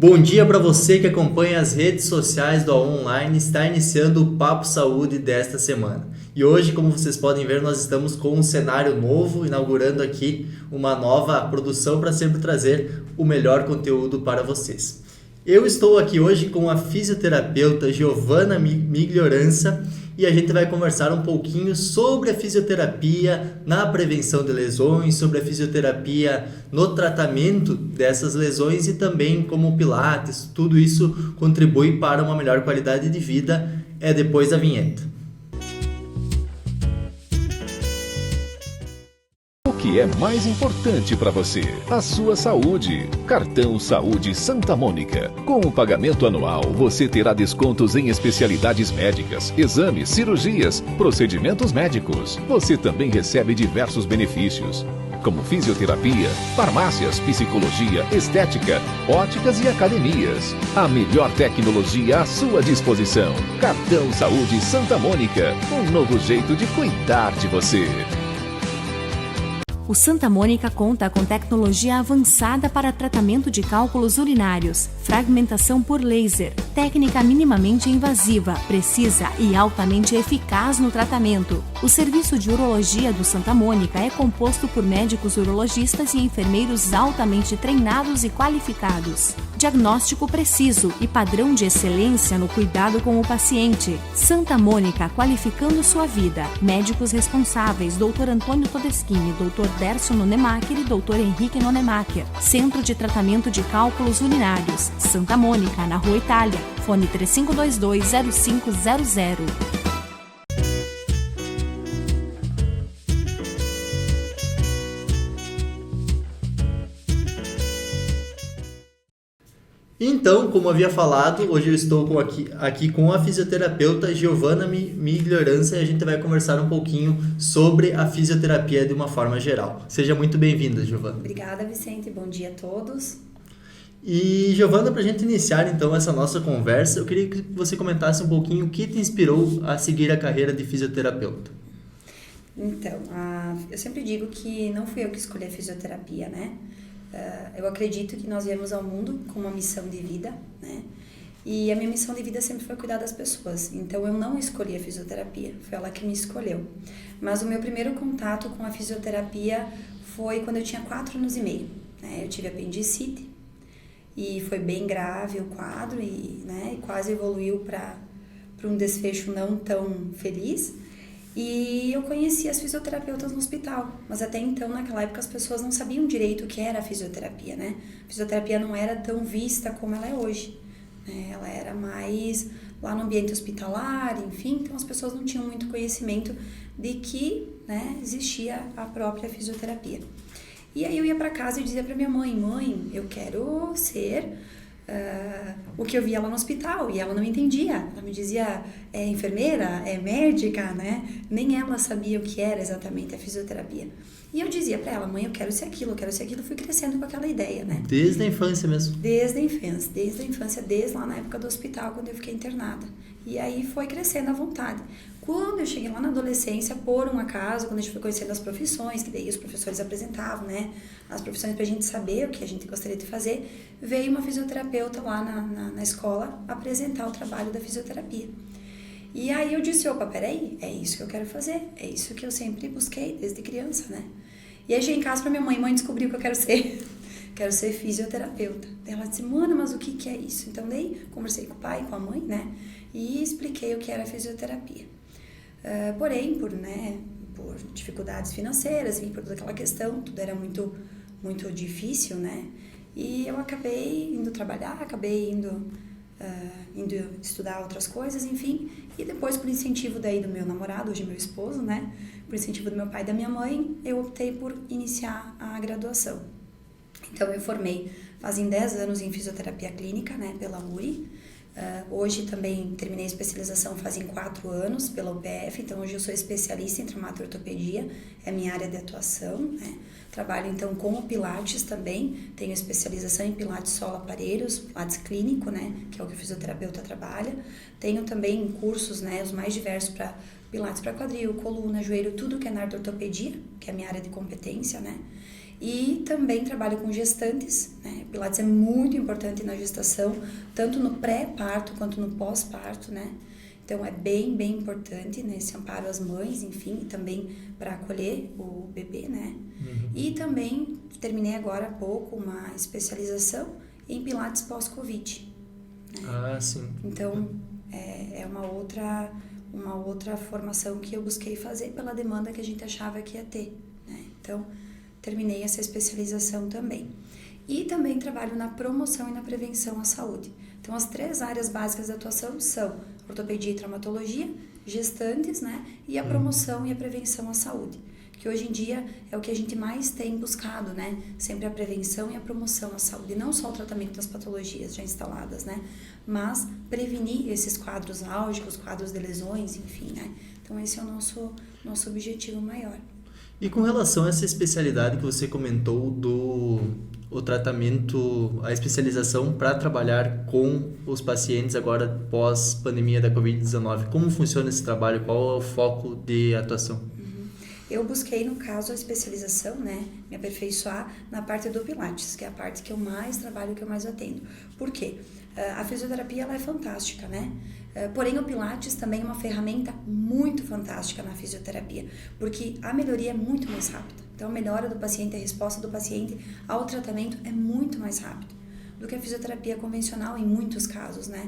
Bom dia para você que acompanha as redes sociais do A1 Online. Está iniciando o Papo Saúde desta semana. E hoje, como vocês podem ver, nós estamos com um cenário novo, inaugurando aqui uma nova produção para sempre trazer o melhor conteúdo para vocês. Eu estou aqui hoje com a fisioterapeuta Giovana Migliorança e a gente vai conversar um pouquinho sobre a fisioterapia na prevenção de lesões, sobre a fisioterapia no tratamento dessas lesões e também como o Pilates, tudo isso contribui para uma melhor qualidade de vida. É depois da vinheta. O que é mais importante para você? A sua saúde. Cartão Saúde Santa Mônica. Com o pagamento anual, você terá descontos em especialidades médicas, exames, cirurgias, procedimentos médicos. Você também recebe diversos benefícios, como fisioterapia, farmácias, psicologia, estética, óticas e academias. A melhor tecnologia à sua disposição. Cartão Saúde Santa Mônica. Um novo jeito de cuidar de você. O Santa Mônica conta com tecnologia avançada para tratamento de cálculos urinários, fragmentação por laser, técnica minimamente invasiva, precisa e altamente eficaz no tratamento. O serviço de urologia do Santa Mônica é composto por médicos urologistas e enfermeiros altamente treinados e qualificados. Diagnóstico preciso e padrão de excelência no cuidado com o paciente. Santa Mônica, qualificando sua vida. Médicos responsáveis: Dr. Antônio Todeschini, Dr. Dércio Nonemacher e Dr. Henrique Nonemacher. Centro de Tratamento de Cálculos Urinários. Santa Mônica, na Rua Itália. Fone 3522-0500. Então, como havia falado, hoje eu estou aqui com a fisioterapeuta Giovana Migliorança e a gente vai conversar um pouquinho sobre a fisioterapia de uma forma geral. Seja muito bem-vinda, Giovana. Obrigada, Vicente. Bom dia a todos. E, Giovana, para a gente iniciar então essa nossa conversa, eu queria que você comentasse um pouquinho o que te inspirou a seguir a carreira de fisioterapeuta. Então, eu sempre digo que não fui eu que escolhi a fisioterapia, né? Eu acredito que nós viemos ao mundo com uma missão de vida, né? E a minha missão de vida sempre foi cuidar das pessoas. Então, eu não escolhi a fisioterapia, foi ela que me escolheu. Mas o meu primeiro contato com a fisioterapia foi quando eu tinha 4 anos e meio, né? Eu tive apendicite e foi bem grave o quadro e quase evoluiu para um desfecho não tão feliz. E eu conheci as fisioterapeutas no hospital, mas até então, naquela época, as pessoas não sabiam direito o que era a fisioterapia, né? A fisioterapia não era tão vista como ela é hoje, né? Ela era mais lá no ambiente hospitalar, enfim, então as pessoas não tinham muito conhecimento de que, né, existia a própria fisioterapia. E aí eu ia para casa e dizia para minha mãe: mãe, eu quero ser o que eu via lá no hospital, e ela não entendia. Ela me dizia: é enfermeira, é médica, né? Nem ela sabia o que era exatamente a fisioterapia. E eu dizia para ela: mãe, eu quero ser aquilo, eu quero ser aquilo. Fui crescendo com aquela ideia, né? Desde a infância mesmo? Desde a infância, desde lá na época do hospital, quando eu fiquei internada. E aí foi crescendo à vontade. Quando eu cheguei lá na adolescência, por um acaso, quando a gente foi conhecendo as profissões, que daí os professores apresentavam, né, as profissões pra gente saber o que a gente gostaria de fazer, veio uma fisioterapeuta lá na escola apresentar o trabalho da fisioterapia. E aí eu disse: opa, peraí, é isso que eu quero fazer, é isso que eu sempre busquei desde criança, né? E aí cheguei em casa pra minha mãe: mãe, descobri o que eu quero ser. Quero ser fisioterapeuta. Ela disse: mano, mas o que é isso? Então daí conversei com o pai, com a mãe, né, e expliquei o que era a fisioterapia. Porém, por dificuldades financeiras, por toda aquela questão, tudo era muito, muito difícil, né? E eu acabei indo trabalhar, acabei indo estudar outras coisas, enfim. E depois, por incentivo daí do meu namorado, hoje meu esposo, né? Por incentivo do meu pai e da minha mãe, eu optei por iniciar a graduação. Então, eu formei fazem 10 anos em fisioterapia clínica, né? Pela URI. Hoje também terminei a especialização fazem 4 anos pela UPF, então hoje eu sou especialista em traumato-ortopedia, é a minha área de atuação, né? Trabalho então com o Pilates também, tenho especialização em Pilates solo aparelhos, Pilates clínico, né? Que é o que o fisioterapeuta trabalha. Tenho também cursos, né, os mais diversos para Pilates para quadril, coluna, joelho, tudo que é na ortopedia, que é a minha área de competência, né? E também trabalho com gestantes, né? Pilates é muito importante na gestação, tanto no pré-parto quanto no pós-parto, né? Então, é bem, bem importante, né, esse amparo às mães, enfim, e também para acolher o bebê, né? E também terminei agora há pouco uma especialização em Pilates pós-Covid. Né? Ah, sim. Então, é uma outra formação que eu busquei fazer pela demanda que a gente achava que ia ter, né? Então, terminei essa especialização também. E também trabalho na promoção e na prevenção à saúde. Então, as 3 áreas básicas de atuação são ortopedia e traumatologia, gestantes, né? E a promoção e a prevenção à saúde. Que hoje em dia é o que a gente mais tem buscado, né? Sempre a prevenção e a promoção à saúde. Não só o tratamento das patologias já instaladas, né? Mas prevenir esses quadros álgicos, quadros de lesões, enfim, né? Então, esse é o nosso objetivo maior. E com relação a essa especialidade que você comentou o tratamento, a especialização para trabalhar com os pacientes agora pós-pandemia da Covid-19, como funciona esse trabalho? Qual é o foco de atuação? Eu busquei, no caso, a especialização, né, me aperfeiçoar na parte do Pilates, que é a parte que eu mais trabalho, que eu mais atendo. Por quê? A fisioterapia, ela é fantástica, né? Porém, o Pilates também é uma ferramenta muito fantástica na fisioterapia, porque a melhoria é muito mais rápida. Então, a melhora do paciente, a resposta do paciente ao tratamento é muito mais rápida do que a fisioterapia convencional em muitos casos, né?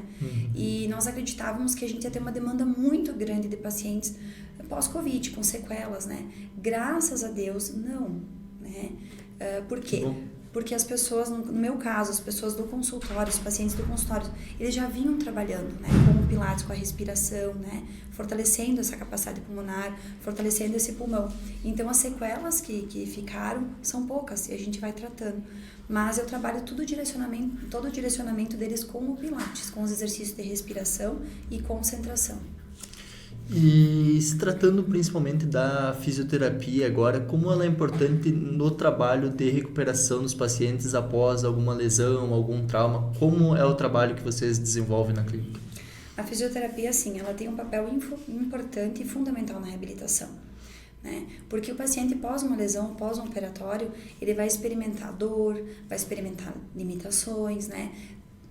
E nós acreditávamos que a gente ia ter uma demanda muito grande de pacientes pós-Covid, com sequelas, né? Graças a Deus, não, né? Por quê? Porque as pessoas, no meu caso, as pessoas do consultório, os pacientes do consultório, eles já vinham trabalhando, né, com o Pilates, com a respiração, né, fortalecendo essa capacidade pulmonar, fortalecendo esse pulmão. Então, as sequelas que ficaram são poucas e a gente vai tratando. Mas eu trabalho todo o direcionamento deles com o Pilates, com os exercícios de respiração e concentração. E se tratando principalmente da fisioterapia agora, como ela é importante no trabalho de recuperação dos pacientes após alguma lesão, algum trauma, como é o trabalho que vocês desenvolvem na clínica? A fisioterapia, sim, ela tem um papel importante e fundamental na reabilitação, né? Porque o paciente pós uma lesão, pós um operatório, ele vai experimentar dor, vai experimentar limitações, né?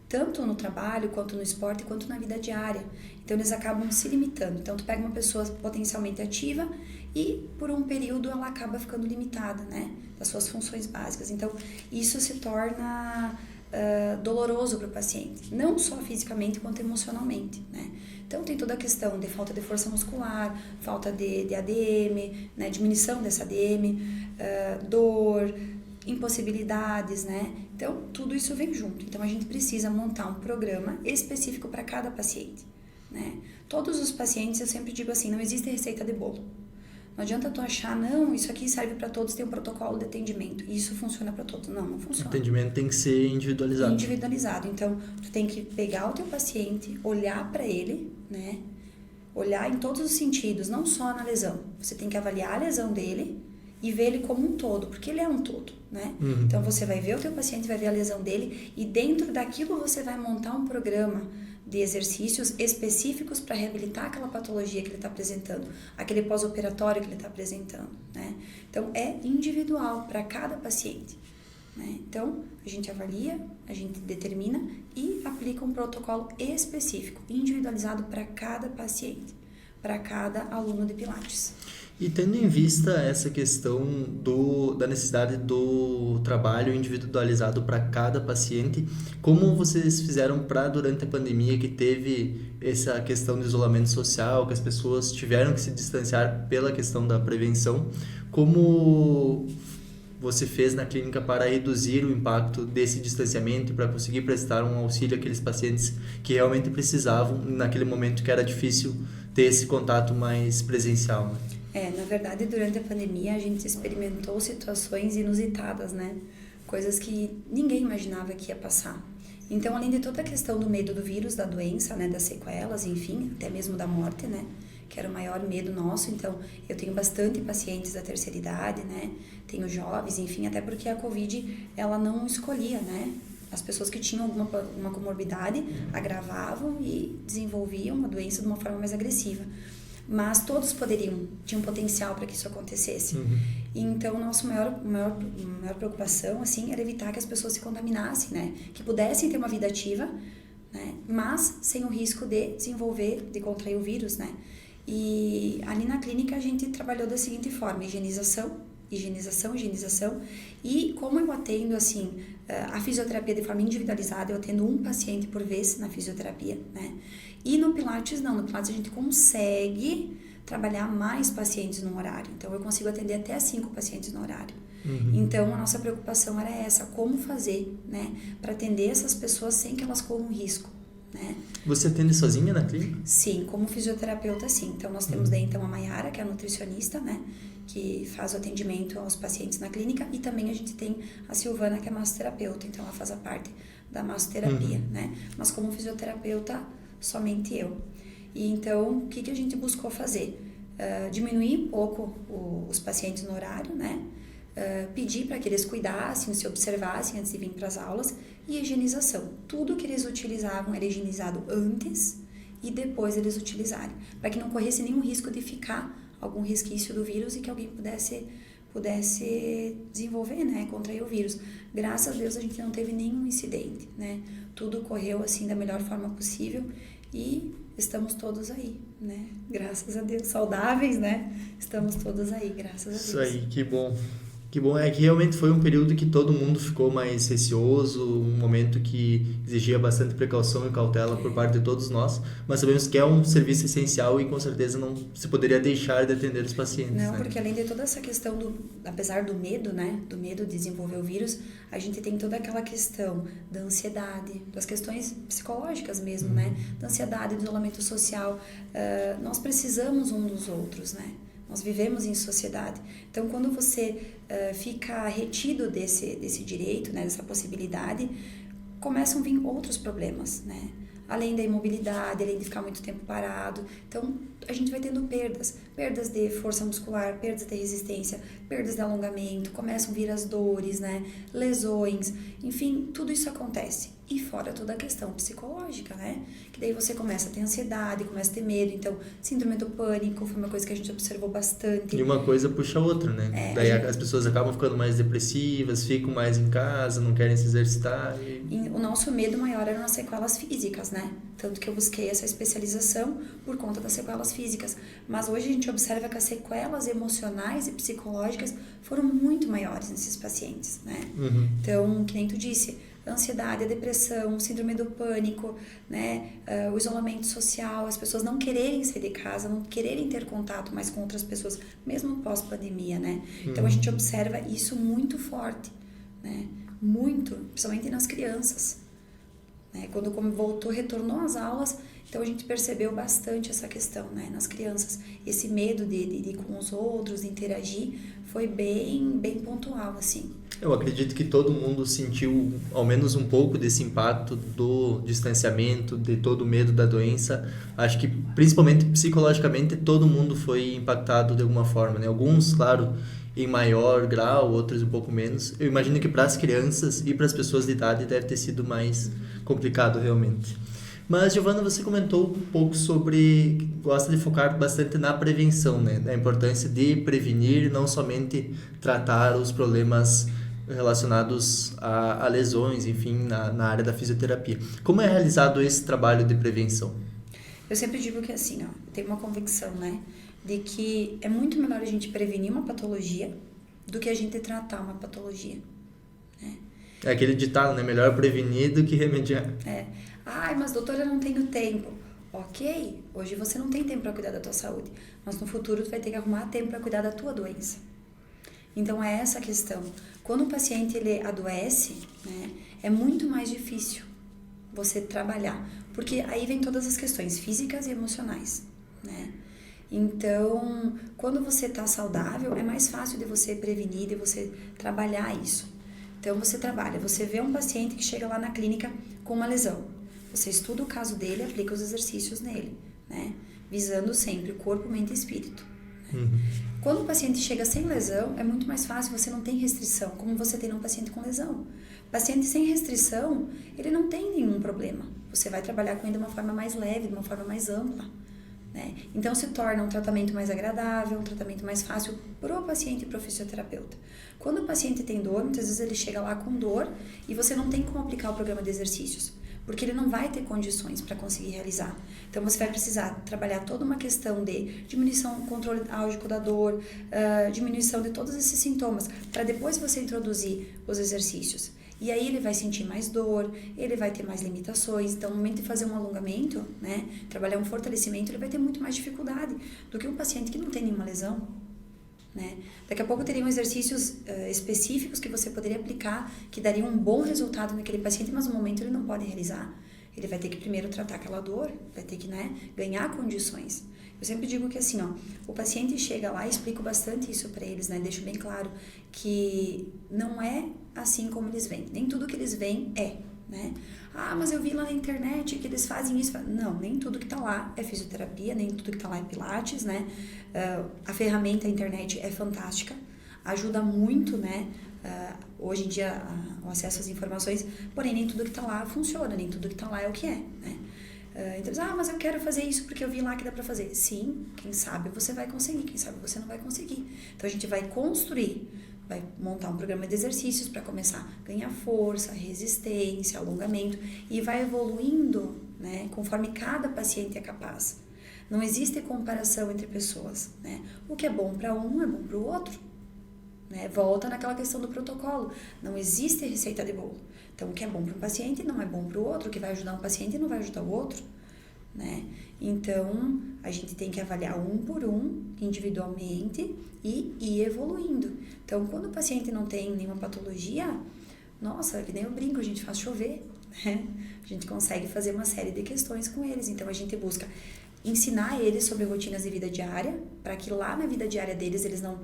Tanto no trabalho, quanto no esporte, quanto na vida diária. Então, eles acabam se limitando. Então, tu pega uma pessoa potencialmente ativa e, por um período, ela acaba ficando limitada, né? Das suas funções básicas. Então, isso se torna doloroso para o paciente. Não só fisicamente, quanto emocionalmente, né? Então, tem toda a questão de falta de força muscular, falta de ADM, né? Diminuição dessa ADM, dor, impossibilidades, né? Então, tudo isso vem junto. Então, a gente precisa montar um programa específico para cada paciente, né? Todos os pacientes, eu sempre digo assim, não existe receita de bolo. Não adianta tu achar, não, isso aqui serve para todos, tem um protocolo de atendimento, e isso funciona para todos. Não, não funciona. O atendimento tem que ser individualizado. Individualizado. Então, tu tem que pegar o teu paciente, olhar para ele, né? Olhar em todos os sentidos, não só na lesão. Você tem que avaliar a lesão dele e ver ele como um todo, porque ele é um todo, né? Então, você vai ver o teu paciente, vai ver a lesão dele e dentro daquilo você vai montar um programa de exercícios específicos para reabilitar aquela patologia que ele está apresentando, aquele pós-operatório que ele está apresentando, né? Então, é individual para cada paciente, né? Então, a gente avalia, a gente determina e aplica um protocolo específico, individualizado para cada paciente, para cada aluno de Pilates. E tendo em vista essa questão da necessidade do trabalho individualizado para cada paciente, como vocês fizeram para durante a pandemia que teve essa questão do isolamento social, que as pessoas tiveram que se distanciar pela questão da prevenção, como você fez na clínica para reduzir o impacto desse distanciamento e para conseguir prestar um auxílio àqueles pacientes que realmente precisavam naquele momento que era difícil ter esse contato mais presencial, né? Na verdade, durante a pandemia, a gente experimentou situações inusitadas, né? Coisas que ninguém imaginava que ia passar. Então, além de toda a questão do medo do vírus, da doença, né? Das sequelas, enfim, até mesmo da morte, né? Que era o maior medo nosso. Então, eu tenho bastante pacientes da terceira idade, né? Tenho jovens, enfim, até porque a Covid, ela não escolhia, né? As pessoas que tinham uma comorbidade agravavam e desenvolviam a doença de uma forma mais agressiva. mas todos tinham potencial para que isso acontecesse. Então, nossa maior preocupação, assim, era evitar que as pessoas se contaminassem, né? Que pudessem ter uma vida ativa, né? Mas sem o risco de de contrair o vírus, né? E ali na clínica a gente trabalhou da seguinte forma: higienização. E como eu atendo, assim, a fisioterapia de forma individualizada, eu atendo um paciente por vez na fisioterapia, né? E no Pilates não, no Pilates a gente consegue trabalhar mais pacientes no horário. Então eu consigo atender até 5 pacientes no horário. Então a nossa preocupação era essa: como fazer, né, para atender essas pessoas sem que elas corram risco, né? Você atende sozinha na clínica? Sim, como fisioterapeuta, sim. Então nós temos daí então a Mayara, que é a nutricionista, né, que faz o atendimento aos pacientes na clínica, e também a gente tem a Silvana, que é massoterapeuta, então ela faz a parte da massoterapia, né? Mas como fisioterapeuta, somente eu. E então, o que a gente buscou fazer? Diminuir um pouco os pacientes no horário, né? Pedir para que eles cuidassem, se observassem antes de vir para as aulas, e higienização. Tudo que eles utilizavam era higienizado antes e depois eles utilizarem, para que não corresse nenhum risco de ficar algum resquício do vírus e que alguém pudesse desenvolver, né, contrair o vírus. Graças a Deus a gente não teve nenhum incidente, né? Tudo correu assim da melhor forma possível e estamos todos aí, né? Graças a Deus, saudáveis, né? Estamos todos aí, graças a Deus. Isso aí, que bom. Que bom, é que realmente foi um período que todo mundo ficou mais receoso, um momento que exigia bastante precaução e cautela por parte de todos nós, mas sabemos que é um serviço essencial e com certeza não se poderia deixar de atender os pacientes. Não, né? porque além de toda essa questão apesar do medo, né, do medo de desenvolver o vírus, a gente tem toda aquela questão da ansiedade, das questões psicológicas mesmo, né, da ansiedade, do isolamento social. Nós precisamos um dos outros, né? Nós vivemos em sociedade. Então, quando você fica retido desse direito, né, dessa possibilidade, começam a vir outros problemas, né? Além da imobilidade, além de ficar muito tempo parado. Então, a gente vai tendo perdas de força muscular, perdas de resistência, perdas de alongamento, começam a vir as dores, né? Lesões, enfim, tudo isso acontece. E fora toda a questão psicológica, né? Que daí você começa a ter ansiedade, começa a ter medo. Então, síndrome do pânico foi uma coisa que a gente observou bastante. E uma coisa puxa a outra, né? Daí as pessoas acabam ficando mais depressivas, ficam mais em casa, não querem se exercitar. E o nosso medo maior eram as sequelas físicas, né? Tanto que eu busquei essa especialização por conta das sequelas físicas. Mas hoje a gente observa que as sequelas emocionais e psicológicas foram muito maiores nesses pacientes, né? Então, que nem tu disse, a ansiedade, a depressão, síndrome do pânico, né? O isolamento social, as pessoas não quererem sair de casa, não quererem ter contato mais com outras pessoas, mesmo pós-pandemia, né? Então a gente observa isso muito forte, né? Muito, principalmente nas crianças, né? Quando retornou às aulas, então a gente percebeu bastante essa questão, né? Nas crianças, esse medo de ir com os outros, de interagir, foi bem pontual, assim. Eu acredito que todo mundo sentiu ao menos um pouco desse impacto do distanciamento, de todo o medo da doença. Acho que principalmente psicologicamente todo mundo foi impactado de alguma forma, né? Alguns, claro, em maior grau, outros um pouco menos. Eu imagino que para as crianças e para as pessoas de idade deve ter sido mais complicado realmente. Mas, Giovana, você comentou um pouco sobre, gosta de focar bastante na prevenção, né? Da importância de prevenir, não somente tratar os problemas relacionados a lesões, enfim, na área da fisioterapia. Como é realizado esse trabalho de prevenção? Eu sempre digo que assim, ó, tem uma convicção, né, de que é muito melhor a gente prevenir uma patologia do que a gente tratar uma patologia, né? É aquele ditado, né? Melhor prevenir do que remediar. Ai, mas doutora, eu não tenho tempo. Ok, hoje você não tem tempo para cuidar da tua saúde, mas no futuro tu vai ter que arrumar tempo para cuidar da tua doença. Então é essa a questão. Quando o paciente ele adoece, né, é muito mais difícil você trabalhar, porque aí vem todas as questões físicas e emocionais, né? Então, quando você está saudável, é mais fácil de você prevenir, de você trabalhar isso. Então, você trabalha, você vê um paciente que chega lá na clínica com uma lesão. Você estuda o caso dele, aplica os exercícios nele, né? Visando sempre o corpo, mente e espírito. Né? Quando o paciente chega sem lesão, é muito mais fácil, você não tem restrição, como você tem num paciente com lesão. Paciente sem restrição, ele não tem nenhum problema. Você vai trabalhar com ele de uma forma mais leve, de uma forma mais ampla, né? Então se torna um tratamento mais agradável, um tratamento mais fácil para o paciente e para o fisioterapeuta. Quando o paciente tem dor, muitas vezes ele chega lá com dor e você não tem como aplicar o programa de exercícios, porque ele não vai ter condições para conseguir realizar. Então você vai precisar trabalhar toda uma questão de diminuição, controle álgico da dor, diminuição de todos esses sintomas, para depois você introduzir os exercícios. E aí ele vai sentir mais dor, ele vai ter mais limitações. Então, no momento de fazer um alongamento, né, trabalhar um fortalecimento, ele vai ter muito mais dificuldade do que um paciente que não tem nenhuma lesão, né? Daqui a pouco teriam exercícios específicos que você poderia aplicar, que dariam um bom resultado naquele paciente, mas no momento ele não pode realizar. Ele vai ter que primeiro tratar aquela dor, vai ter que, né, ganhar condições. Eu sempre digo que assim, ó, o paciente chega lá e explico bastante isso para eles, né? Deixo bem claro que não é assim como eles veem. Nem tudo que eles veem é, né? Ah, mas eu vi lá na internet que eles fazem isso. Não, nem tudo que tá lá é fisioterapia, nem tudo que tá lá é pilates, né? A ferramenta, a internet é fantástica, ajuda muito, né? Hoje em dia, o acesso às informações, porém nem tudo que tá lá funciona, nem tudo que tá lá é o que é, né? Então, mas eu quero fazer isso porque eu vi lá que dá pra fazer. Sim, quem sabe você vai conseguir, quem sabe você não vai conseguir. Então a gente vai construir, vai montar um programa de exercícios para começar a ganhar força, resistência, alongamento e vai evoluindo, né, conforme cada paciente é capaz. Não existe comparação entre pessoas, né? O que é bom para um é bom para o outro, né? Volta naquela questão do protocolo. Não existe receita de bolo. Então, o que é bom para um paciente não é bom para o outro, o que vai ajudar um paciente não vai ajudar o outro, né? Então, a gente tem que avaliar um por um, individualmente, e ir evoluindo. Então, quando o paciente não tem nenhuma patologia, nossa, que nem eu brinco, a gente faz chover, né? A gente consegue fazer uma série de questões com eles. Então, a gente busca ensinar eles sobre rotinas de vida diária, para que lá na vida diária deles, eles não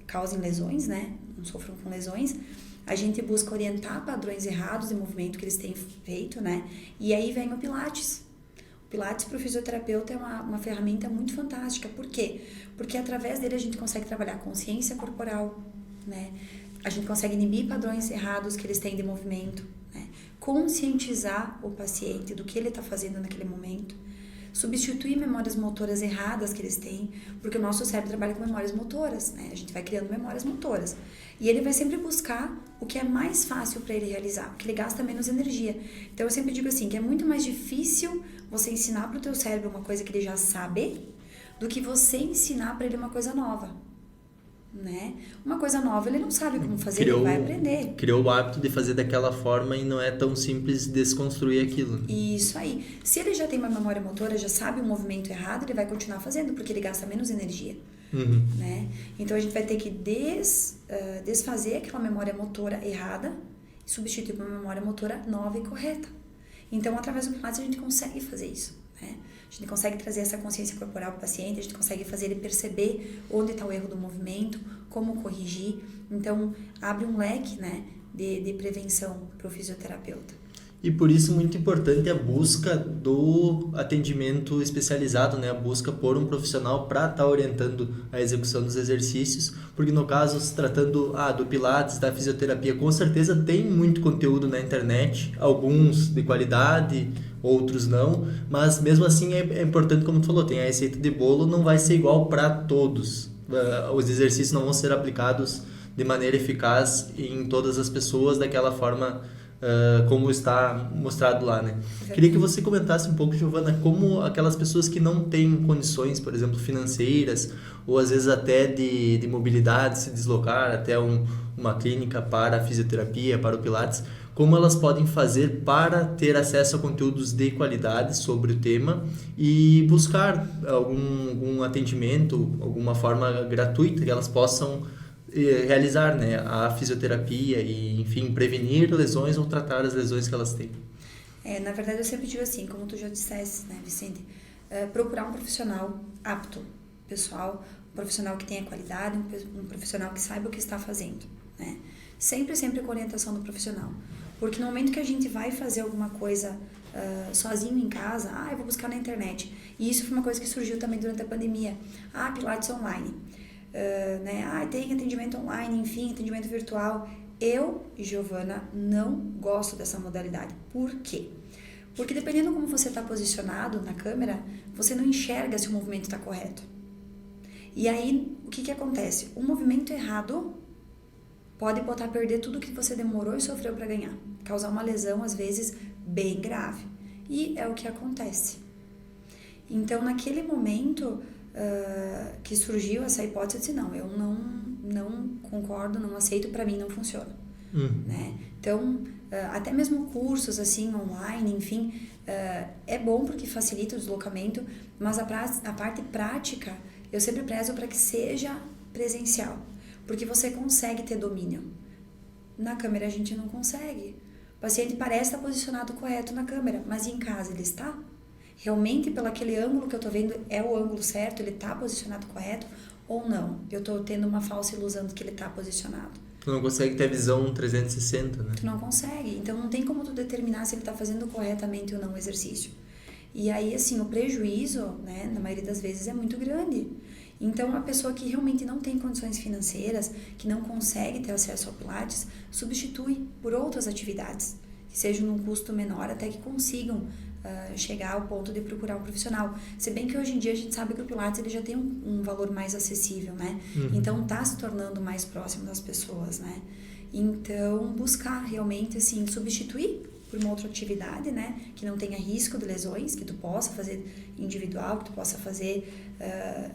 causem lesões, né? Não sofram com lesões. A gente busca orientar padrões errados de movimento que eles têm feito, né? E aí vem o Pilates. O Pilates para o fisioterapeuta é uma ferramenta muito fantástica. Por quê? Porque através dele a gente consegue trabalhar a consciência corporal, né? A gente consegue inibir padrões errados que eles têm de movimento, né? Conscientizar o paciente do que ele está fazendo naquele momento. Substituir memórias motoras erradas que eles têm, porque o nosso cérebro trabalha com memórias motoras, né? A gente vai criando memórias motoras. E ele vai sempre buscar o que é mais fácil para ele realizar, porque ele gasta menos energia. Então eu sempre digo assim, que é muito mais difícil você ensinar para o teu cérebro uma coisa que ele já sabe, do que você ensinar para ele uma coisa nova, né? Uma coisa nova ele não sabe como fazer, ele vai aprender. Criou o hábito de fazer daquela forma e não é tão simples desconstruir aquilo. Isso aí. Se ele já tem uma memória motora, já sabe o movimento errado, ele vai continuar fazendo, porque ele gasta menos energia. Né? Então a gente vai ter que desfazer aquela memória motora errada e substituir por uma memória motora nova e correta. Então, através do Pilates, a gente consegue fazer isso, né? A gente consegue trazer essa consciência corporal para o paciente, a gente consegue fazer ele perceber onde está o erro do movimento, como corrigir. Então, abre um leque, né, de prevenção para o fisioterapeuta. E por isso muito importante a busca do atendimento especializado, né? A busca por um profissional para estar orientando a execução dos exercícios, porque no caso, se tratando do Pilates, da fisioterapia, com certeza tem muito conteúdo na internet, alguns de qualidade, outros não, mas mesmo assim é importante, como tu falou, tem a receita de bolo, não vai ser igual para todos. Os exercícios não vão ser aplicados de maneira eficaz em todas as pessoas daquela forma como está mostrado lá, né? Queria que você comentasse um pouco, Giovana, como aquelas pessoas que não têm condições, por exemplo, financeiras, ou às vezes até de mobilidade, se deslocar até uma clínica para a fisioterapia, para o Pilates, como elas podem fazer para ter acesso a conteúdos de qualidade sobre o tema e buscar algum atendimento, alguma forma gratuita que elas possam realizar, né, a fisioterapia e, enfim, prevenir lesões ou tratar as lesões que elas têm. Na verdade, eu sempre digo assim, como tu já disseste, né, Vicente, procurar um profissional apto, pessoal, um profissional que tenha qualidade, um profissional que saiba o que está fazendo, né? Sempre com orientação do profissional. Porque no momento que a gente vai fazer alguma coisa sozinho em casa, eu vou buscar na internet. E isso foi uma coisa que surgiu também durante a pandemia. Pilates online. Né? Tem atendimento online, enfim, atendimento virtual. Eu, Giovana, não gosto dessa modalidade. Por quê? Porque dependendo como você está posicionado na câmera, você não enxerga se o movimento está correto. E aí, o que acontece? Um movimento errado pode botar a perder tudo que você demorou e sofreu para ganhar. Causar uma lesão, às vezes, bem grave. E é o que acontece. Então, naquele momento que surgiu essa hipótese, não, eu não concordo, não aceito, para mim não funciona. Né? Então, até mesmo cursos assim online, enfim, é bom porque facilita o deslocamento, mas a parte prática eu sempre prezo para que seja presencial, porque você consegue ter domínio. Na câmera a gente não consegue. O paciente parece estar posicionado correto na câmera, mas em casa ele está? Realmente, pelo aquele ângulo que eu estou vendo, é o ângulo certo? Ele está posicionado correto ou não? Eu estou tendo uma falsa ilusão de que ele está posicionado. Tu não consegue ter visão 360, né? Tu não consegue. Então, não tem como tu determinar se ele está fazendo corretamente ou não o exercício. E aí, assim, o prejuízo, né, na maioria das vezes, é muito grande. Então, a pessoa que realmente não tem condições financeiras, que não consegue ter acesso ao Pilates, substitui por outras atividades, que sejam num custo menor, até que consigam chegar ao ponto de procurar um profissional. Se bem que hoje em dia a gente sabe que o Pilates ele já tem um valor mais acessível, né? Então está se tornando mais próximo das pessoas, né? Então buscar realmente assim substituir por uma outra atividade, né? Que não tenha risco de lesões, que tu possa fazer individual, que tu possa fazer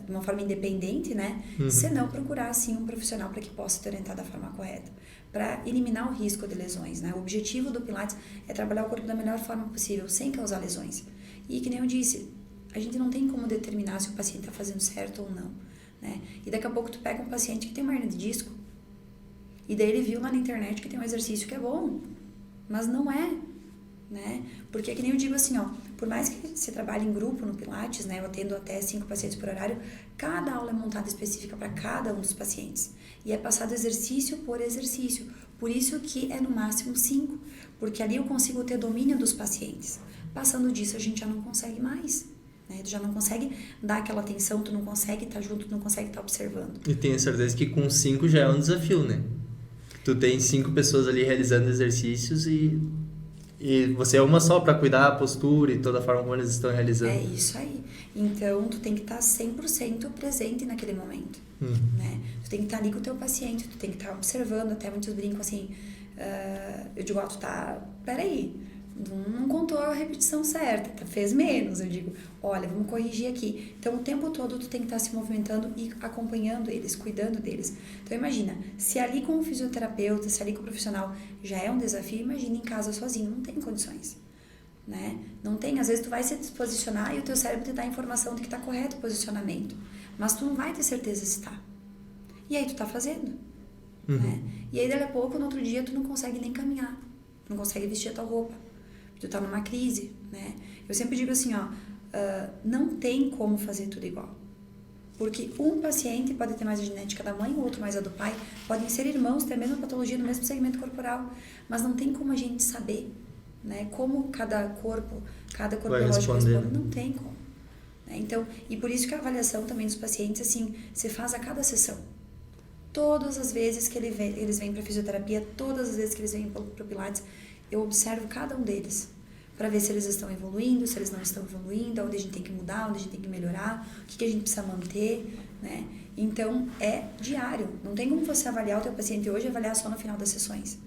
de uma forma independente, né? Se não procurar assim um profissional para que possa te orientar da forma correta, para eliminar o risco de lesões, né? O objetivo do Pilates é trabalhar o corpo da melhor forma possível, sem causar lesões. E que nem eu disse, a gente não tem como determinar se o paciente está fazendo certo ou não, né? E daqui a pouco tu pega um paciente que tem uma hernia de disco, e daí ele viu lá na internet que tem um exercício que é bom, mas não é, né? Porque que nem eu digo assim, ó, por mais que você trabalhe em grupo no Pilates, né? Eu atendo até 5 pacientes por horário, cada aula é montada específica para cada um dos pacientes. E é passado exercício por exercício. Por isso que é no máximo 5, porque ali eu consigo ter domínio dos pacientes. Passando disso, a gente já não consegue mais, né? Tu já não consegue dar aquela atenção, tu não consegue estar junto, tu não consegue estar observando. E tenho certeza que com 5 já é um desafio, né? Tu tem 5 pessoas ali realizando exercícios e você é uma só para cuidar a postura e toda a forma como eles estão realizando. É isso aí. Então, tu tem que estar 100% presente naquele momento, né? Tu tem que estar ali com o teu paciente, tu tem que estar observando, até muitos brincam assim, eu digo, tu tá, peraí, não contou a repetição certa, fez menos, eu digo, olha, vamos corrigir aqui. Então, o tempo todo tu tem que estar se movimentando e acompanhando eles, cuidando deles. Então, imagina, se ali com o fisioterapeuta, se ali com o profissional já é um desafio, imagina em casa sozinho, não tem condições, né? Não tem, às vezes tu vai se posicionar e o teu cérebro te dá a informação de que tá correto o posicionamento, mas tu não vai ter certeza se tá. E aí tu tá fazendo, né? E aí, daqui a pouco, no outro dia, tu não consegue nem caminhar, não consegue vestir a tua roupa. Tu tá numa crise, né? Eu sempre digo assim, ó, não tem como fazer tudo igual. Porque um paciente pode ter mais a genética da mãe, o outro mais a do pai, podem ser irmãos, ter a mesma patologia no mesmo segmento corporal, mas não tem como a gente saber, né? Como cada corpo biológico responde, não tem como. Né? Então, e por isso que a avaliação também dos pacientes, assim, se faz a cada sessão. Todas as vezes que eles vêm para fisioterapia, todas as vezes que eles vêm para o Pilates, eu observo cada um deles para ver se eles estão evoluindo, se eles não estão evoluindo, onde a gente tem que mudar, onde a gente tem que melhorar, o que a gente precisa manter, né? Então, é diário. Não tem como você avaliar o teu paciente hoje e avaliar só no final das sessões.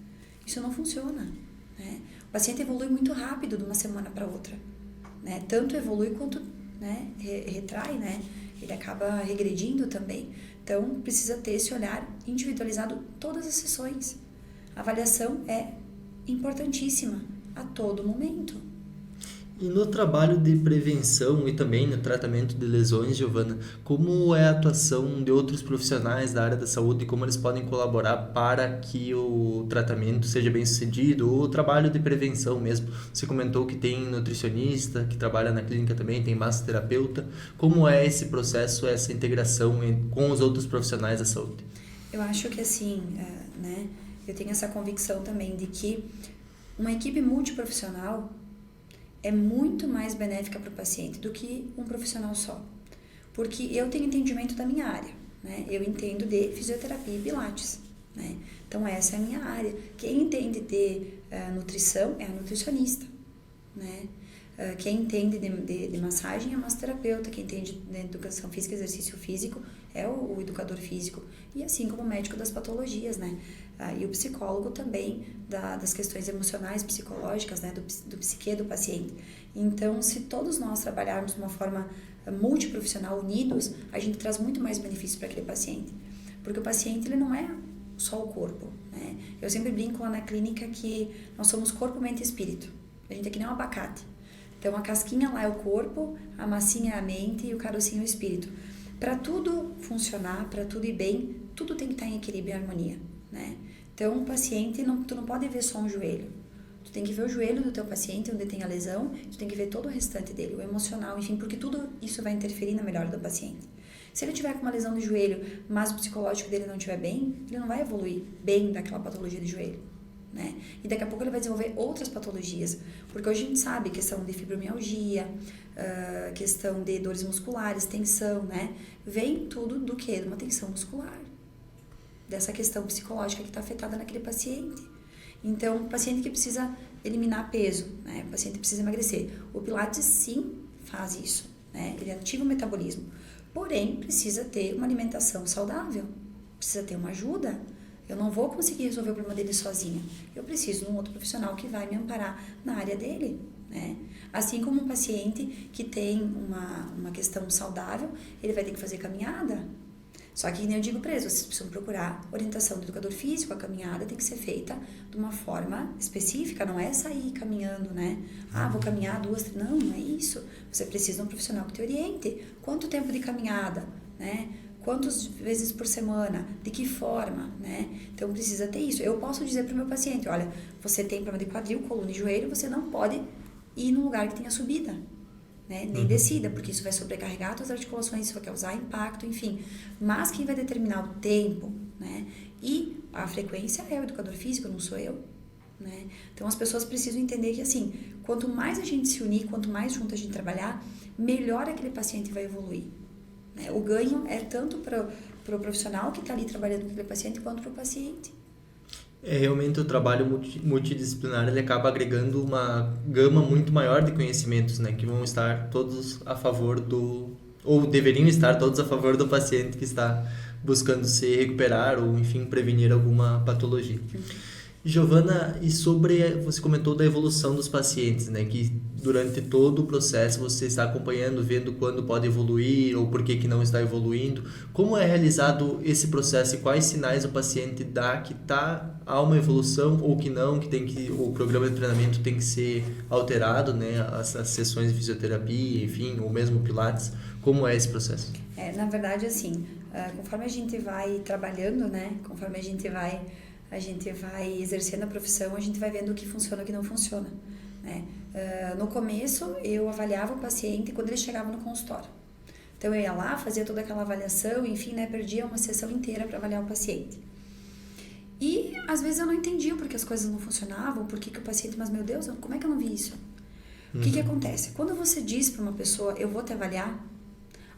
Isso não funciona, né? O paciente evolui muito rápido de uma semana para outra, né? Tanto evolui quanto, né, retrai, né? Ele acaba regredindo também. Então, precisa ter esse olhar individualizado todas as sessões. A avaliação é importantíssima a todo momento. E no trabalho de prevenção e também no tratamento de lesões, Giovana, como é a atuação de outros profissionais da área da saúde e como eles podem colaborar para que o tratamento seja bem sucedido, ou o trabalho de prevenção mesmo? Você comentou que tem nutricionista, que trabalha na clínica também, tem massoterapeuta. Como é esse processo, essa integração com os outros profissionais da saúde? Eu acho que assim, né, eu tenho essa convicção também de que uma equipe multiprofissional é muito mais benéfica para o paciente do que um profissional só. Porque eu tenho entendimento da minha área, né? Eu entendo de fisioterapia e pilates, né? Então, essa é a minha área. Quem entende de nutrição é a nutricionista, né? Quem entende de massagem é massoterapeuta, quem entende de educação física e exercício físico é o educador físico, e assim como o médico das patologias, né? E o psicólogo também das questões emocionais, psicológicas, né? Do psique do paciente. Então, se todos nós trabalharmos de uma forma multiprofissional, unidos, a gente traz muito mais benefícios para aquele paciente. Porque o paciente, ele não é só o corpo, né? Eu sempre brinco lá na clínica que nós somos corpo, mente e espírito. A gente é que nem um abacate. Então, a casquinha lá é o corpo, a massinha é a mente e o carocinho é o espírito. Para tudo funcionar, para tudo ir bem, tudo tem que estar em equilíbrio e harmonia, né? Então, o paciente, tu não pode ver só um joelho. Tu tem que ver o joelho do teu paciente, onde tem a lesão, tu tem que ver todo o restante dele, o emocional, enfim, porque tudo isso vai interferir na melhora do paciente. Se ele tiver com uma lesão de joelho, mas o psicológico dele não estiver bem, ele não vai evoluir bem daquela patologia de joelho, né? E daqui a pouco ele vai desenvolver outras patologias, porque hoje a gente sabe questão de fibromialgia, questão de dores musculares, tensão, né? Vem tudo do quê? De uma tensão muscular, dessa questão psicológica que está afetada naquele paciente. Então, o paciente que precisa eliminar peso, né? O paciente precisa emagrecer. O Pilates, sim, faz isso, né? Ele ativa o metabolismo. Porém, precisa ter uma alimentação saudável, precisa ter uma ajuda. Eu não vou conseguir resolver o problema dele sozinha. Eu preciso de um outro profissional que vai me amparar na área dele, né? Assim como um paciente que tem uma questão saudável, ele vai ter que fazer caminhada. Só que, nem eu digo para eles, vocês precisam procurar orientação do educador físico, a caminhada tem que ser feita de uma forma específica, não é sair caminhando, né? Vou caminhar 2, 3, não é isso. Você precisa de um profissional que te oriente. Quanto tempo de caminhada, né? Quantas vezes por semana, de que forma, né? Então, precisa ter isso. Eu posso dizer para o meu paciente, olha, você tem problema de quadril, coluna e joelho, você não pode ir num lugar que tenha subida, né? Nem descida, porque isso vai sobrecarregar suas articulações, isso vai causar impacto, enfim. Mas quem vai determinar o tempo, né? E a frequência é o educador físico, não sou eu, né? Então, as pessoas precisam entender que, assim, quanto mais a gente se unir, quanto mais junto a gente trabalhar, melhor aquele paciente vai evoluir, né? O ganho é tanto para o profissional que está ali trabalhando com aquele paciente, quanto para o paciente. Realmente o trabalho multidisciplinar ele acaba agregando uma gama muito maior de conhecimentos, né, que vão estar todos a favor ou deveriam estar todos a favor do paciente que está buscando se recuperar ou, enfim, prevenir alguma patologia. Giovana, e você comentou da evolução dos pacientes, né, que durante todo o processo você está acompanhando, vendo quando pode evoluir ou por que não está evoluindo. Como é realizado esse processo e quais sinais o paciente dá que há uma evolução ou que não, o programa de treinamento tem que ser alterado, né, as sessões de fisioterapia, enfim, ou mesmo Pilates. Como é esse processo? Na verdade, assim, conforme a gente vai trabalhando, né, conforme a gente vai exercendo a profissão, a gente vai vendo o que funciona e o que não funciona, né? No começo, eu avaliava o paciente quando ele chegava no consultório. Então, eu ia lá, fazia toda aquela avaliação, enfim, né, perdia uma sessão inteira para avaliar o paciente. E, às vezes, eu não entendia porque as coisas não funcionavam, porque que o paciente, mas, meu Deus, como é que eu não vi isso? O que acontece? Quando você diz para uma pessoa, eu vou te avaliar,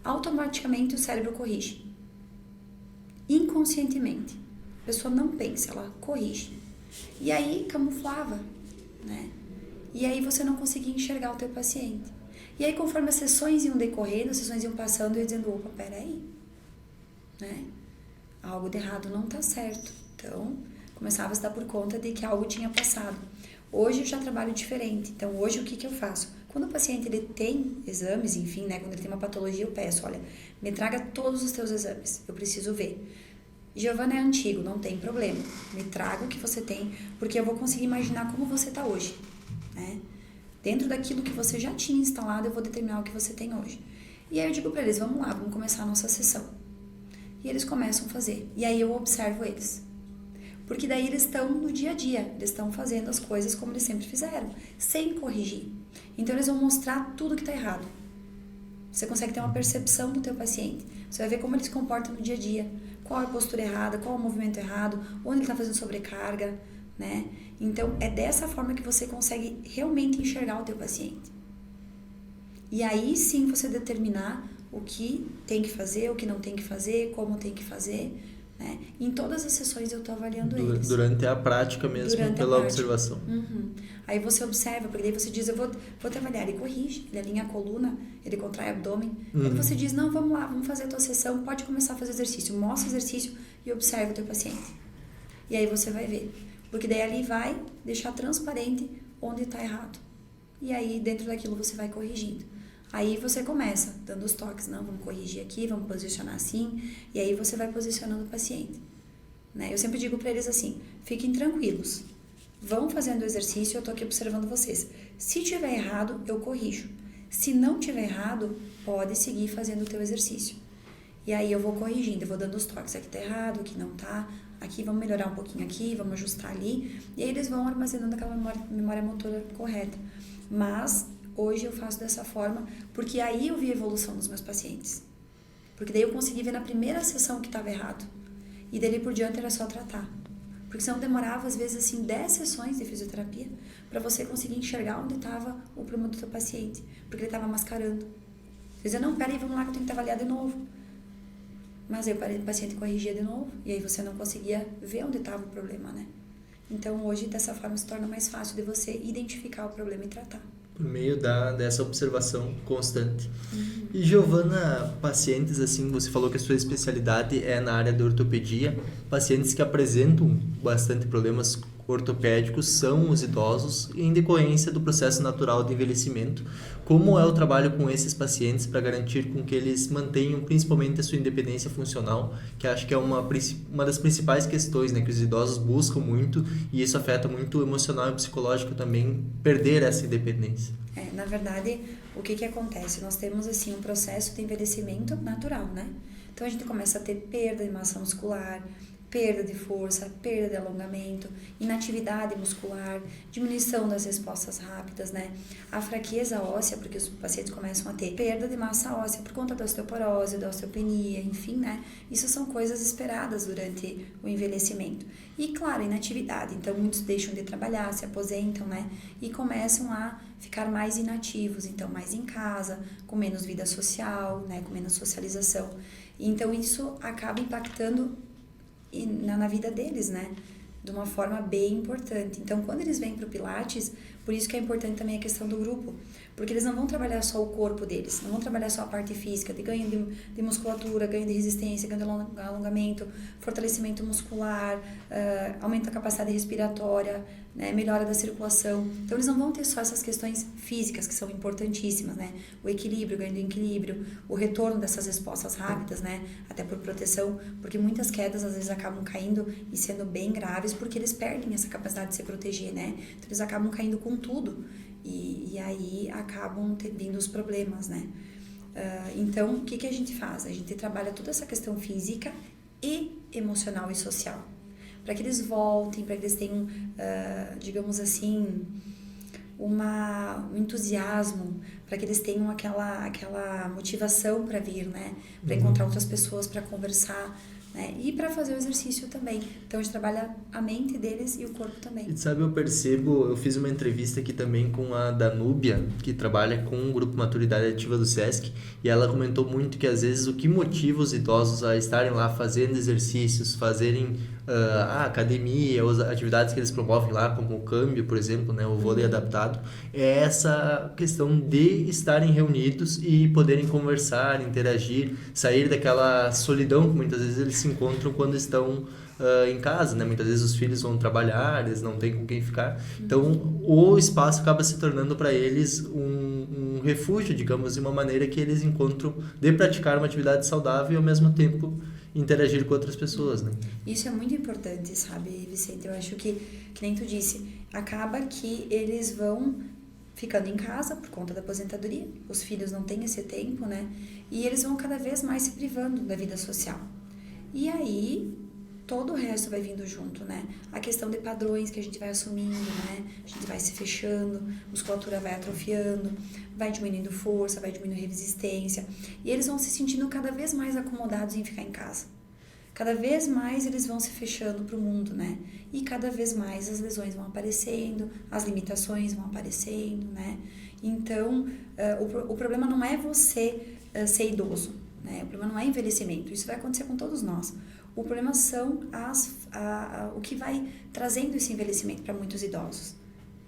automaticamente o cérebro corrige. Inconscientemente. A pessoa não pensa, ela corrige. E aí camuflava, né? E aí você não conseguia enxergar o teu paciente. E aí conforme as sessões iam decorrendo, as sessões iam passando, eu ia dizendo, opa, peraí, né? Algo de errado não tá certo. Então, começava a se dar por conta de que algo tinha passado. Hoje eu já trabalho diferente. Então, hoje o que eu faço? Quando o paciente ele tem exames, enfim, né? Quando ele tem uma patologia, eu peço, olha, me traga todos os teus exames. Eu preciso ver. Giovana, é antigo, não tem problema. Me traga o que você tem, porque eu vou conseguir imaginar como você está hoje, né? Dentro daquilo que você já tinha instalado, eu vou determinar o que você tem hoje. E aí eu digo para eles, vamos lá, vamos começar a nossa sessão. E eles começam a fazer. E aí eu observo eles. Porque daí eles estão no dia a dia, eles estão fazendo as coisas como eles sempre fizeram, sem corrigir. Então eles vão mostrar tudo que está errado. Você consegue ter uma percepção do teu paciente. Você vai ver como ele se comporta no dia a dia. Qual é a postura errada, qual é o movimento errado, onde ele está fazendo sobrecarga, né? Então, é dessa forma que você consegue realmente enxergar o teu paciente. E aí, sim, você determinar o que tem que fazer, o que não tem que fazer, como tem que fazer, né? Em todas as sessões eu estou avaliando eles. Durante a prática mesmo, pela observação. Uhum. Aí você observa, porque daí você diz, eu vou te avaliar, ele corrige, ele alinha a coluna, ele contrai o abdômen. Quando você diz, não, vamos lá, vamos fazer a tua sessão, pode começar a fazer exercício, mostra o exercício e observa o teu paciente. E aí você vai ver, porque daí ali vai deixar transparente onde está errado. E aí dentro daquilo você vai corrigindo. Aí você começa dando os toques, não, vamos corrigir aqui, vamos posicionar assim, e aí você vai posicionando o paciente. Né? Eu sempre digo para eles assim, fiquem tranquilos, vão fazendo o exercício, eu estou aqui observando vocês. Se tiver errado, eu corrijo. Se não tiver errado, pode seguir fazendo o teu exercício. E aí eu vou corrigindo, eu vou dando os toques, aqui tá errado, aqui não tá, aqui vamos melhorar um pouquinho aqui, vamos ajustar ali, e aí eles vão armazenando aquela memória motora correta. Mas hoje eu faço dessa forma, porque aí eu vi a evolução dos meus pacientes. Porque daí eu consegui ver na primeira sessão que estava errado. E dali por diante era só tratar. Porque senão demorava, às vezes, assim, 10 sessões de fisioterapia para você conseguir enxergar onde estava o problema do seu paciente. Porque ele estava mascarando. Dizia, não, peraí, vamos lá que eu tenho que te avaliar de novo. Mas aí o paciente corrigia de novo. E aí você não conseguia ver onde estava o problema, né? Então, hoje, dessa forma, se torna mais fácil de você identificar o problema e tratar. Por meio dessa observação constante. E, Giovana, pacientes, assim, você falou que a sua especialidade é na área da ortopedia. Pacientes que apresentam bastante problemas ortopédicos são os idosos em decorrência do processo natural de envelhecimento. Como é o trabalho com esses pacientes para garantir com que eles mantenham principalmente a sua independência funcional, que acho que é uma das principais questões, né, que os idosos buscam muito e isso afeta muito o emocional e o psicológico também, perder essa independência. Na verdade, o que acontece? Nós temos assim um processo de envelhecimento natural, né? Então a gente começa a ter perda de massa muscular, perda de força, perda de alongamento, inatividade muscular, diminuição das respostas rápidas, né? A fraqueza óssea, porque os pacientes começam a ter perda de massa óssea por conta da osteoporose, da osteopenia, enfim, né? Isso são coisas esperadas durante o envelhecimento. E, claro, inatividade. Então, muitos deixam de trabalhar, se aposentam, né? E começam a ficar mais inativos, então, mais em casa, com menos vida social, né? Com menos socialização. Então, isso acaba impactando na vida deles, né? De uma forma bem importante. Então, quando eles vêm para o Pilates, por isso que é importante também a questão do grupo, porque eles não vão trabalhar só o corpo deles, não vão trabalhar só a parte física, de ganho de musculatura, ganho de resistência, ganho de alongamento, fortalecimento muscular, aumento da capacidade respiratória, né, melhora da circulação. Então, eles não vão ter só essas questões físicas, que são importantíssimas, né? O equilíbrio, o ganho do equilíbrio, o retorno dessas respostas rápidas, né? Até por proteção, porque muitas quedas, às vezes, acabam caindo e sendo bem graves, porque eles perdem essa capacidade de se proteger, né? Então, eles acabam caindo com tudo e aí acabam vindo os problemas, né? Então, o que a gente faz? A gente trabalha toda essa questão física e emocional e social, para que eles voltem, para que eles tenham, digamos assim, um entusiasmo, para que eles tenham aquela motivação para vir, né? Para encontrar outras pessoas, para conversar, né? E para fazer o exercício também. Então, a gente trabalha a mente deles e o corpo também. E sabe, eu fiz uma entrevista aqui também com a Danúbia, que trabalha com o Grupo Maturidade Ativa do SESC, e ela comentou muito que às vezes o que motiva os idosos a estarem lá fazendo exercícios, fazerem a academia, as atividades que eles promovem lá, como o câmbio, por exemplo, né, o vôlei adaptado, é essa questão de estarem reunidos e poderem conversar, interagir, sair daquela solidão que muitas vezes eles se encontram quando estão em casa, né? Muitas vezes os filhos vão trabalhar, eles não têm com quem ficar. Então, o espaço acaba se tornando para eles um refúgio, digamos, de uma maneira que eles encontram de praticar uma atividade saudável e, ao mesmo tempo, interagir com outras pessoas, né? Isso é muito importante, sabe, Vicente? Eu acho que nem tu disse, acaba que eles vão ficando em casa por conta da aposentadoria, os filhos não têm esse tempo, né? E eles vão cada vez mais se privando da vida social. E aí, todo o resto vai vindo junto, né? A questão de padrões que a gente vai assumindo, né? A gente vai se fechando, a musculatura vai atrofiando, vai diminuindo força, vai diminuindo resistência. E eles vão se sentindo cada vez mais acomodados em ficar em casa. Cada vez mais eles vão se fechando para o mundo, né? E cada vez mais as lesões vão aparecendo, as limitações vão aparecendo, né? Então, o problema não é você ser idoso, né? O problema não é envelhecimento, isso vai acontecer com todos nós. O problema são o que vai trazendo esse envelhecimento para muitos idosos,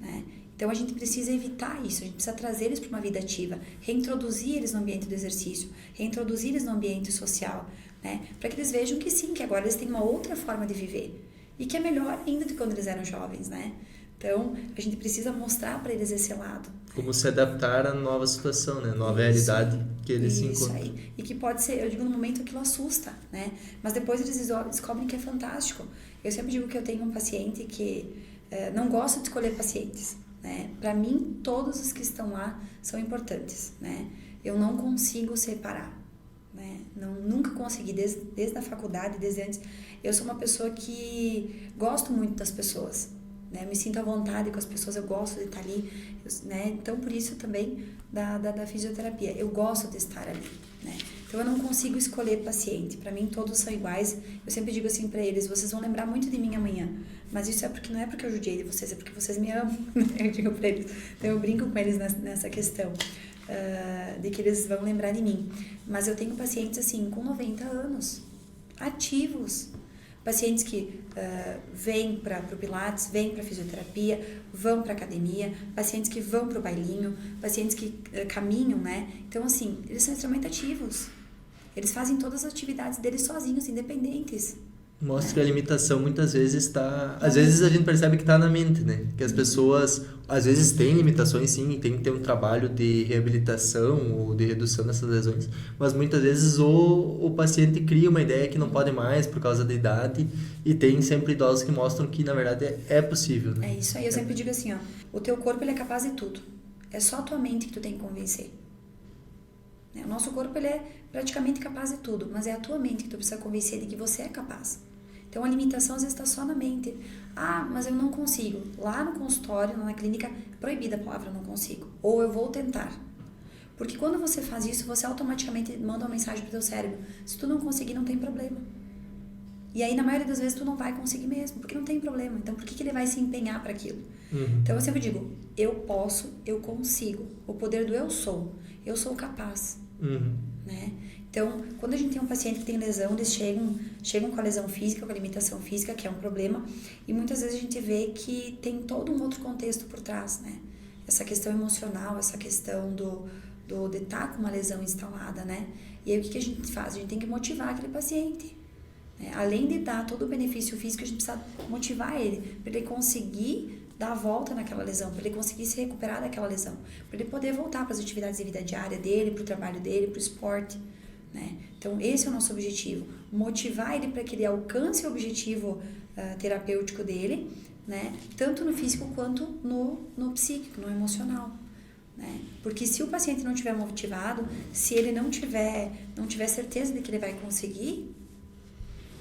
né? Então a gente precisa evitar isso, a gente precisa trazer eles para uma vida ativa, reintroduzir eles no ambiente do exercício, reintroduzir eles no ambiente social, né? Para que eles vejam que sim, que agora eles têm uma outra forma de viver e que é melhor ainda do que quando eles eram jovens, né? Então a gente precisa mostrar para eles esse lado. Como se adaptar à nova situação, né? Nova realidade que eles se encontram. Isso aí. E que pode ser, eu digo, no momento aquilo assusta, né? Mas depois eles descobrem que é fantástico. Eu sempre digo que eu tenho um paciente que não gosta de escolher pacientes, né? Para mim, todos os que estão lá são importantes, né? Eu não consigo separar, né? Nunca consegui, desde a faculdade, desde antes. Eu sou uma pessoa que gosto muito das pessoas, né? Me sinto à vontade com as pessoas, eu gosto de estar ali, né? Então por isso também da fisioterapia, eu gosto de estar ali, né? Então eu não consigo escolher paciente, para mim todos são iguais. Eu sempre digo assim para eles: vocês vão lembrar muito de mim amanhã, mas isso não é porque eu judiei de vocês, é porque vocês me amam, né? Eu digo para eles, então eu brinco com eles nessa questão de que eles vão lembrar de mim. Mas eu tenho pacientes assim com 90 anos, ativos. Pacientes que vêm para o Pilates, vêm para a fisioterapia, vão para a academia, pacientes que vão para o bailinho, pacientes que caminham, né? Então, assim, eles são extremamente ativos. Eles fazem todas as atividades deles sozinhos, independentes. Mostra que a limitação muitas vezes está... Às vezes a gente percebe que está na mente, né? Que as pessoas, às vezes, têm limitações, sim, e tem que ter um trabalho de reabilitação ou de redução dessas lesões. Mas muitas vezes o paciente cria uma ideia que não pode mais por causa da idade, e tem sempre idosos que mostram que, na verdade, é possível, né? É isso aí. Eu sempre digo assim, ó, o teu corpo ele é capaz de tudo. É só a tua mente que tu tem que convencer. O nosso corpo ele é praticamente capaz de tudo, mas é a tua mente que tu precisa convencer de que você é capaz. Então a limitação às vezes está só na mente. Ah, mas eu não consigo. Lá no consultório, na clínica, proibida a palavra não consigo. Ou eu vou tentar. Porque quando você faz isso, você automaticamente manda uma mensagem pro teu cérebro: se tu não conseguir, não tem problema. E aí, na maioria das vezes, tu não vai conseguir mesmo, porque não tem problema. Então, por que ele vai se empenhar para aquilo? Então, eu sempre digo: eu posso, eu consigo. O poder do eu sou capaz. Né? Então, quando a gente tem um paciente que tem lesão, eles chegam com a lesão física, com a limitação física, que é um problema, e muitas vezes a gente vê que tem todo um outro contexto por trás, né? Essa questão emocional, essa questão de estar com uma lesão instalada, né? E aí o que a gente faz? A gente tem que motivar aquele paciente, né? Além de dar todo o benefício físico, a gente precisa motivar ele, para ele conseguir dar a volta naquela lesão, para ele conseguir se recuperar daquela lesão, para ele poder voltar para as atividades de vida diária dele, para o trabalho dele, para o esporte, né? Então esse é o nosso objetivo, motivar ele para que ele alcance o objetivo terapêutico dele, né? Tanto no físico quanto no psíquico, no emocional, né? Porque se o paciente não estiver motivado, se ele não tiver certeza de que ele vai conseguir,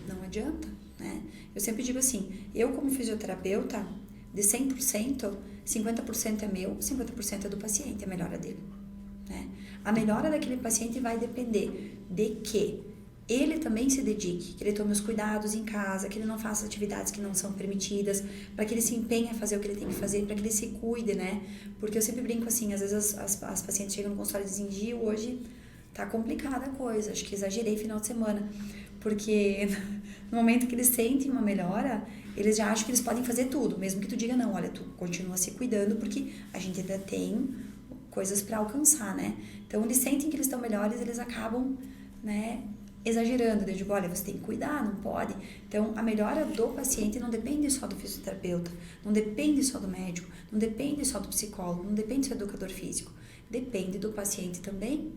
não adianta, né? Eu sempre digo assim, eu como fisioterapeuta, de 100%, 50% é meu, 50% é do paciente, a melhora dele, né? A melhora daquele paciente vai depender de que ele também se dedique, que ele tome os cuidados em casa, que ele não faça atividades que não são permitidas, para que ele se empenhe a fazer o que ele tem que fazer, para que ele se cuide, né? Porque eu sempre brinco assim, às vezes as pacientes chegam no consultório e dizem: Gil, hoje tá complicada a coisa, acho que exagerei final de semana, porque no momento que eles sentem uma melhora, eles já acham que eles podem fazer tudo, mesmo que tu diga: não, olha, tu continua se cuidando, porque a gente ainda tem coisas para alcançar, né? Então eles sentem que eles estão melhores, eles acabam, né, exagerando. Eu digo: olha, você tem que cuidar, não pode. Então a melhora do paciente não depende só do fisioterapeuta, não depende só do médico, não depende só do psicólogo, não depende só do educador físico, depende do paciente também,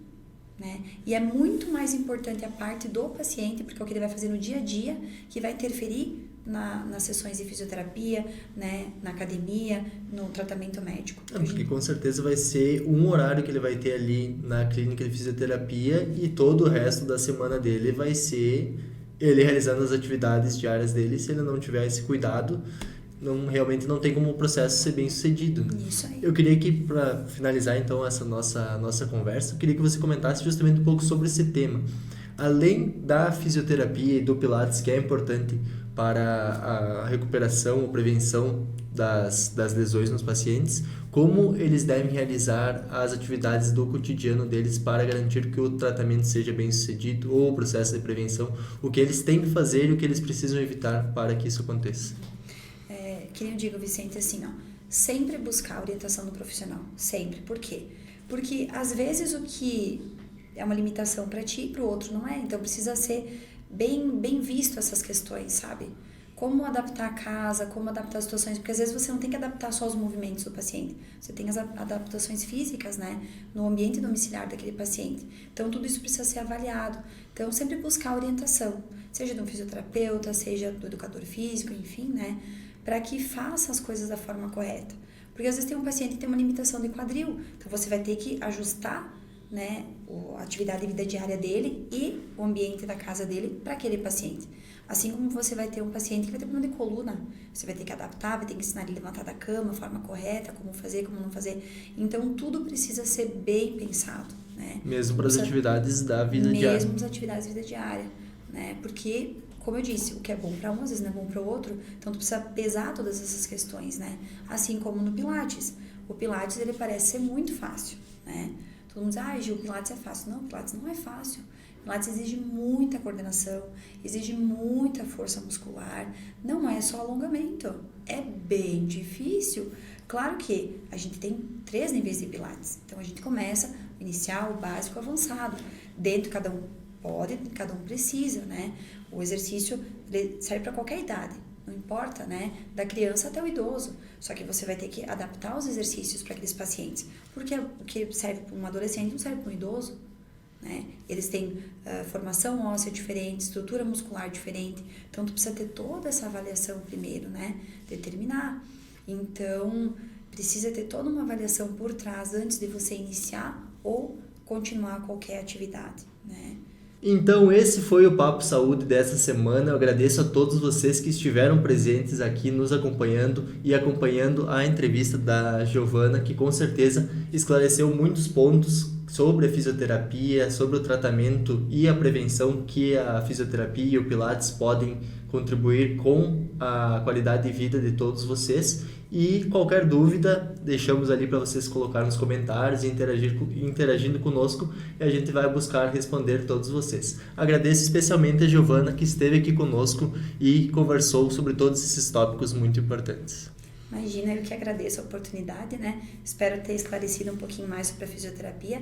né? E é muito mais importante a parte do paciente, porque é o que ele vai fazer no dia a dia que vai interferir nas sessões de fisioterapia, né, na academia, no tratamento médico. Porque com certeza vai ser um horário que ele vai ter ali na clínica de fisioterapia, e todo o resto da semana dele vai ser ele realizando as atividades diárias dele. Se ele não tiver esse cuidado, realmente não tem como o processo ser bem sucedido. Isso aí. Eu queria que, para finalizar então essa nossa conversa, eu queria que você comentasse justamente um pouco sobre esse tema. Além da fisioterapia e do Pilates, que é importante para a recuperação ou prevenção das lesões nos pacientes, como eles devem realizar as atividades do cotidiano deles para garantir que o tratamento seja bem sucedido ou o processo de prevenção, o que eles têm que fazer e o que eles precisam evitar para que isso aconteça. Que nem eu digo, Vicente, assim, ó, sempre buscar a orientação do profissional, sempre. Por quê? Porque às vezes o que é uma limitação para ti e para o outro não é, então precisa ser bem visto essas questões, sabe? Como adaptar a casa, como adaptar as situações, porque às vezes você não tem que adaptar só os movimentos do paciente, você tem as adaptações físicas, né, no ambiente domiciliar daquele paciente. Então tudo isso precisa ser avaliado. Então sempre buscar orientação, seja de um fisioterapeuta, seja do educador físico, enfim, né, para que faça as coisas da forma correta. Porque às vezes tem um paciente que tem uma limitação de quadril, então você vai ter que ajustar, né, a atividade de vida diária dele e o ambiente da casa dele para aquele paciente. Assim como você vai ter um paciente que vai ter problema de coluna, você vai ter que adaptar, vai ter que ensinar ele a levantar da cama, a forma correta, como fazer, como não fazer. Então tudo precisa ser bem pensado, né? Mesmo para as atividades da vida diária. Mesmo as atividades da vida diária, né? Porque, como eu disse, o que é bom para um, às vezes não é bom para o outro, então tu precisa pesar todas essas questões, né? Assim como no Pilates. O Pilates, ele parece ser muito fácil, né? Todo mundo diz, Gil, o Pilates é fácil. Não, o Pilates não é fácil. O Pilates exige muita coordenação, exige muita força muscular, não é só alongamento, é bem difícil. Claro que a gente tem 3 níveis de Pilates, então a gente começa o inicial, o básico, o avançado. Dentro cada um pode, cada um precisa, né? O exercício serve para qualquer idade, não importa, né? Da criança até o idoso. Só que você vai ter que adaptar os exercícios para aqueles pacientes. Porque o que serve para um adolescente não serve para um idoso, né? Eles têm formação óssea diferente, estrutura muscular diferente. Então, tu precisa ter toda essa avaliação primeiro, né? Determinar. Então, precisa ter toda uma avaliação por trás antes de você iniciar ou continuar qualquer atividade, né? Então esse foi o Papo Saúde dessa semana. Eu agradeço a todos vocês que estiveram presentes aqui nos acompanhando e acompanhando a entrevista da Giovana, que com certeza esclareceu muitos pontos sobre a fisioterapia, sobre o tratamento e a prevenção que a fisioterapia e o Pilates podem contribuir com a qualidade de vida de todos vocês. E qualquer dúvida, deixamos ali para vocês colocar nos comentários e interagindo conosco, e a gente vai buscar responder todos vocês. Agradeço especialmente a Giovana, que esteve aqui conosco e conversou sobre todos esses tópicos muito importantes. Imagina, eu que agradeço a oportunidade, né? Espero ter esclarecido um pouquinho mais sobre a fisioterapia,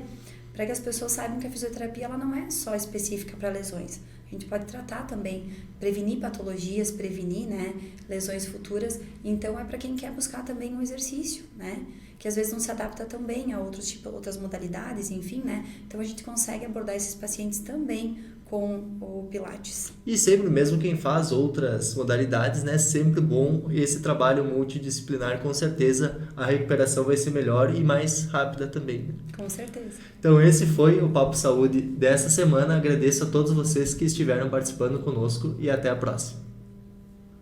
para que as pessoas saibam que a fisioterapia ela não é só específica para lesões. A gente pode tratar também, prevenir patologias, prevenir, né, lesões futuras. Então, é para quem quer buscar também um exercício, né? Que às vezes não se adapta tão bem a outras modalidades, enfim, né? Então, a gente consegue abordar esses pacientes também com o Pilates. E sempre, mesmo quem faz outras modalidades, né, sempre bom esse trabalho multidisciplinar, com certeza a recuperação vai ser melhor e mais rápida também. Com certeza. Então esse foi o Papo Saúde dessa semana. Agradeço a todos vocês que estiveram participando conosco e até a próxima.